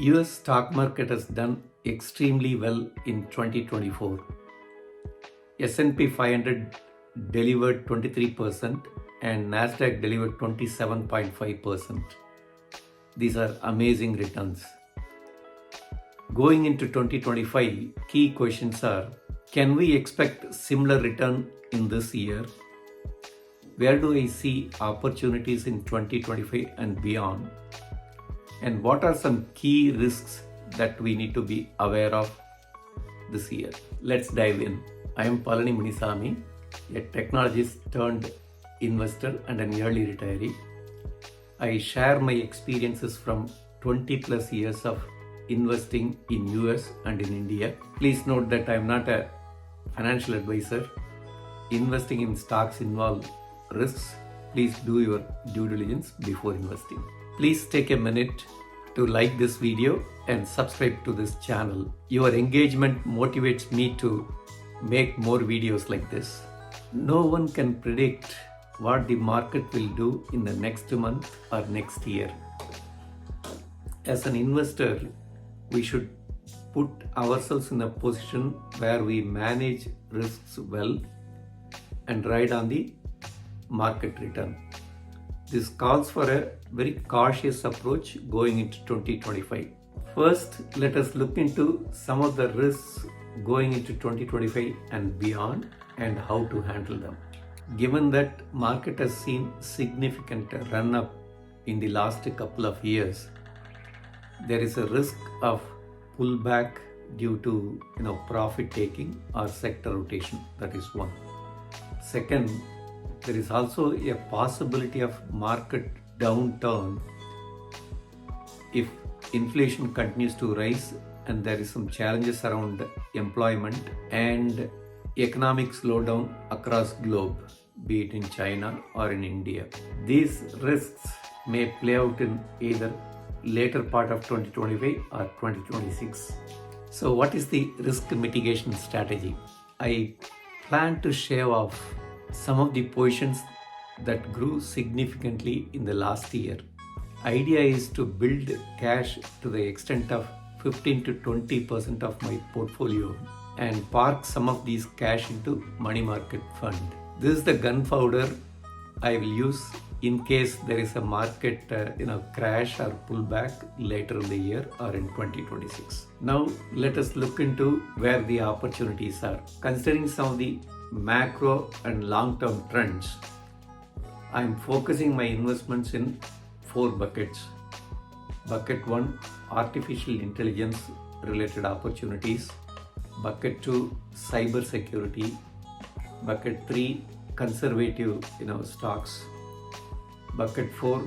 US stock market has done extremely well in 2024. S&P 500 delivered 23% and NASDAQ delivered 27.5%. These are amazing returns. Going into 2025, key questions are: can we expect similar return in this year? Where do I see opportunities in 2025 and beyond? And what are some key risks that we need to be aware of this year? Let's dive in. I am Palani Munisamy, a technologist turned investor and an early retiree. I share my experiences from 20 plus years of investing in US and in India. Please note that I am not a financial advisor. Investing in stocks involve risks. Please do your due diligence before investing. Please take a minute to like this video and subscribe to this channel. Your engagement motivates me to make more videos like this. No one can predict what the market will do in the next month or next year. As an investor, we should put ourselves in a position where we manage risks well and ride on the market return. This calls for a very cautious approach going into 2025. First, let us look into some of the risks going into 2025 and beyond and how to handle them. Given that market has seen significant run up in the last couple of years, there is a risk of pullback due to profit taking or sector rotation. That is one. Second, there is also a possibility of market downturn if inflation continues to rise and there is some challenges around employment and economic slowdown across globe, be it in China or in India. These risks may play out in either later part of 2025 or 2026. So what is the risk mitigation strategy? I plan to shave off some of the positions that grew significantly in the last year. Idea is to build cash to the extent of 15 to 20% of my portfolio and park some of these cash into money market fund. This is the gunpowder I will use in case there is a market crash or pullback later in the year or in 2026. Now let us look into where the opportunities are. Considering some of the macro and long-term trends, I am focusing my investments in 4 buckets. Bucket 1, artificial intelligence related opportunities. Bucket 2, cybersecurity. Bucket 3, conservative stocks. Bucket 4,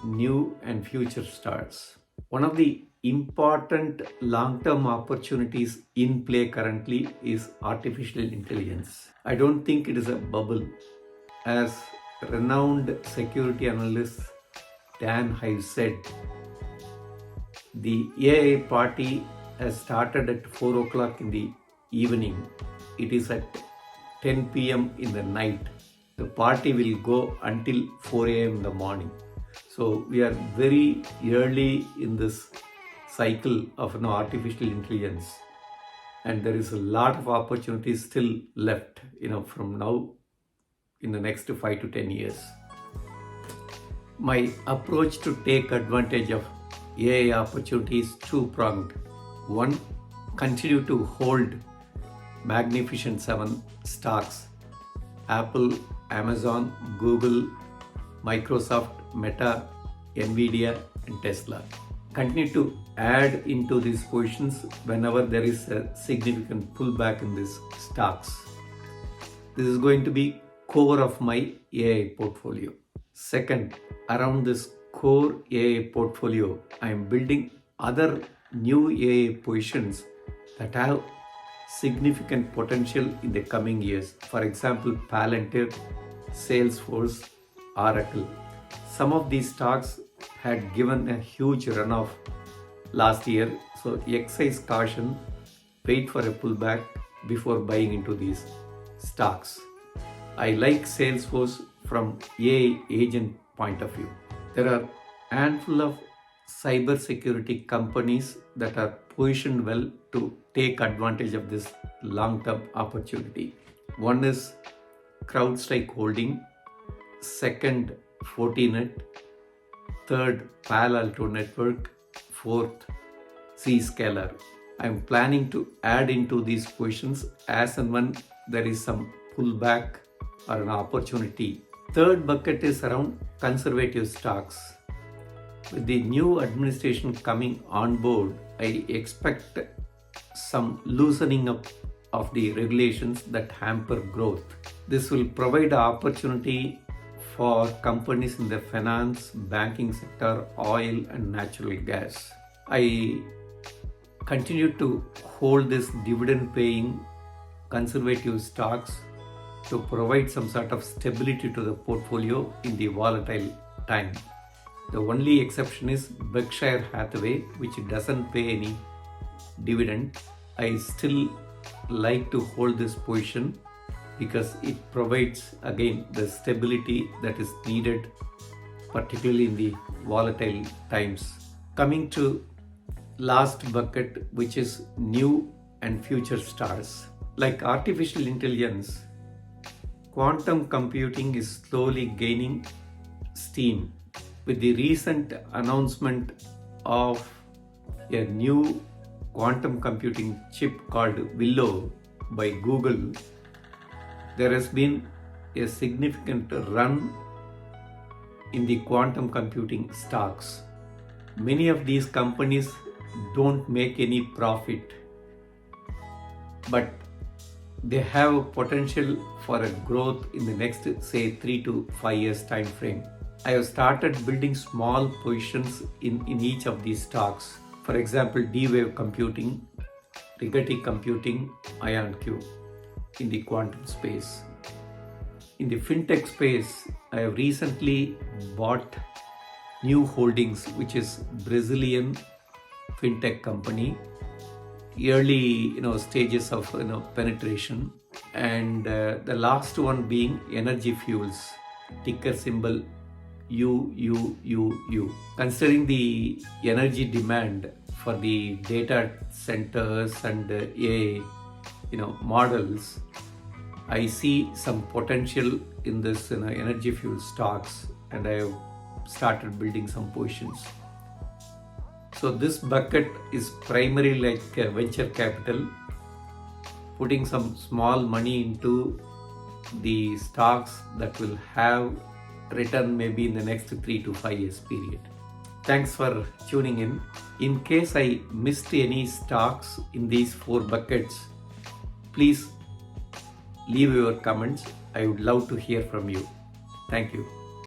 new and future starts. One of the important long-term opportunities in play currently is artificial intelligence. I don't think it is a bubble. As renowned security analyst Dan Hive said, the AI party has started at 4 o'clock in the evening. It is at 10 p.m. in the night. The party will go until 4 a.m. in the morning. So we are very early in this cycle of artificial intelligence, and there is a lot of opportunities still left from now in the next 5 to 10 years. My approach to take advantage of AI opportunities is two-pronged. One, continue to hold Magnificent 7 stocks: Apple, Amazon, Google, Microsoft, Meta, Nvidia and Tesla. Continue to add into these positions whenever there is a significant pullback in these stocks. This is going to be core of my AI portfolio. Second, around this core AI portfolio, I am building other new AI positions that have significant potential in the coming years. For example, Palantir, Salesforce, Oracle. Some of these stocks had given a huge runoff last year, so exercise caution, wait for a pullback before buying into these stocks. I like Salesforce from AI agent point of view. There are handful of cybersecurity companies that are positioned well to take advantage of this long-term opportunity. One is CrowdStrike Holding, second Fortinet, third Palo Alto Network, fourth Zscaler. I'm planning to add into these positions as and when there is some pullback or an opportunity. Third bucket is around conservative stocks. With the new administration coming on board, I expect some loosening up of the regulations that hamper growth. This will provide opportunity for companies in the finance, banking sector, oil and natural gas. I continue to hold this dividend paying conservative stocks to provide some sort of stability to the portfolio in the volatile time. The only exception is Berkshire Hathaway, which doesn't pay any dividend. I still like to hold this position because it provides again the stability that is needed, particularly in the volatile times. Coming to last bucket, which is new and future stars. Like artificial intelligence, quantum computing is slowly gaining steam. With the recent announcement of a new quantum computing chip called Willow by Google, there has been a significant run in the quantum computing stocks. Many of these companies don't make any profit, but they have potential for a growth in the next, say, 3 to 5 years time frame. I have started building small positions in each of these stocks. For example, D-Wave Computing, Rigetti Computing, IonQ in the quantum space. In the fintech space, I have recently bought New Holdings, which is Brazilian fintech company, early stages of penetration, and the last one being Energy Fuels, ticker symbol UUUU. Considering the energy demand for the data centers and AI models, I see some potential in this energy fuel stocks, and I have started building some positions. So this bucket is primarily like venture capital, putting some small money into the stocks that will have return maybe in the next 3 to 5 years period. Thanks for tuning in. In case I missed any stocks in these 4 buckets, please leave your comments. I would love to hear from you. Thank you.